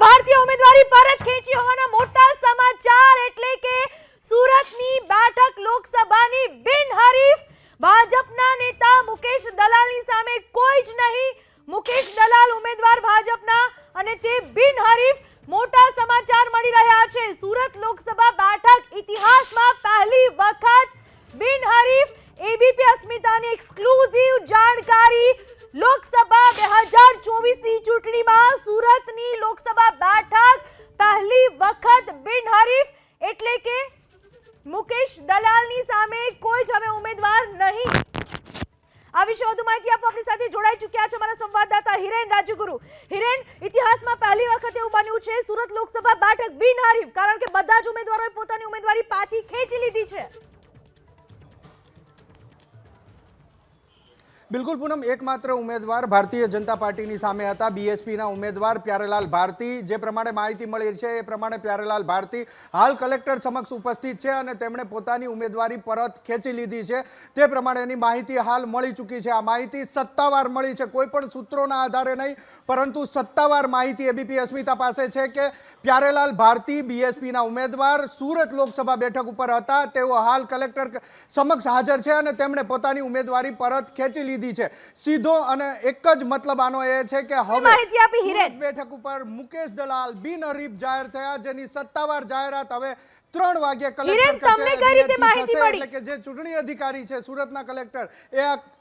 ભારતીય ઉમેદવારી પરત ખેંચી હોવાના મોટા સમાચાર એટલે કે સુરતની બેઠક લોકસભાની બિનહરીફ ભાજપના નેતા મુકેશ દલાલની સામે કોઈ જ નહીં. મુકેશ દલાલ ઉમેદવાર ભાજપના અને તે બિનહરીફ. મોટા સમાચાર મળી રહ્યા છે. સુરત લોકસભા બેઠક ઇતિહાસમાં પહેલી વખત બિનહરીફ. એબીપી અસ્મિતાની એક્સક્લુઝિવ જાણકારી. લોકસભા 2024ની ચૂંટણીમાં સુરતની લોકસભા બેઠક પહેલી વખત બિનહરીફ એટલે કે મુકેશ દલાલની સામે કોઈ જ હવે ઉમેદવાર નહીં. આ વિશે વધુ માહિતી આપવા આપણી સાથે જોડાઈ ચૂક્યા છે અમારા સંવાદદાતા હિરેન રાજગુરુ. હિરેન, ઇતિહાસમાં પહેલી વખત એવું બન્યું છે સુરત લોકસભા બેઠક બિનહરીફ, કારણ કે બધા જ ઉમેદવારોએ પોતાની ઉમેદવારી પાછી ખેંચી લીધી છે. બિલકુલ પૂનમ, એકમાત્ર ઉમેદવાર ભારતીય જનતા પાર્ટીની સામે હતા, બીએસપીના ઉમેદવાર પ્યારેલાલ ભારતી. જે પ્રમાણે માહિતી મળી છે એ પ્રમાણે પ્યારેલાલ ભારતી હાલ કલેક્ટર સમક્ષ ઉપસ્થિત છે અને તેમણે પોતાની ઉમેદવારી પરત ખેંચી લીધી છે. તે પ્રમાણેની માહિતી હાલ મળી ચૂકી છે. આ માહિતી સત્તાવાર મળી છે, કોઈ પણ સૂત્રોના આધારે નહીં, પરંતુ સત્તાવાર માહિતી એબીપી અસ્મિતા પાસે છે કે પ્યારેલાલ ભારતી બીએસપીના ઉમેદવાર સુરત લોકસભા બેઠક ઉપર હતા. તેઓ હાલ કલેક્ટર સમક્ષ હાજર છે અને તેમણે પોતાની ઉમેદવારી પરત ખેંચી લીધી છે. સીધો અને એક જ મતલબ આનો એ છે કે હવે બેઠક ઉપર મુકેશ દલાલ બિનહરીફ જાહેર થયા, જેની સત્તાવાર જાહેરાત હવે 3 વાગ્યે કલેક્ટર કચેરીએ થશે. એટલે કે જે ચૂંટણી અધિકારી છે સુરતના કલેક્ટર, એ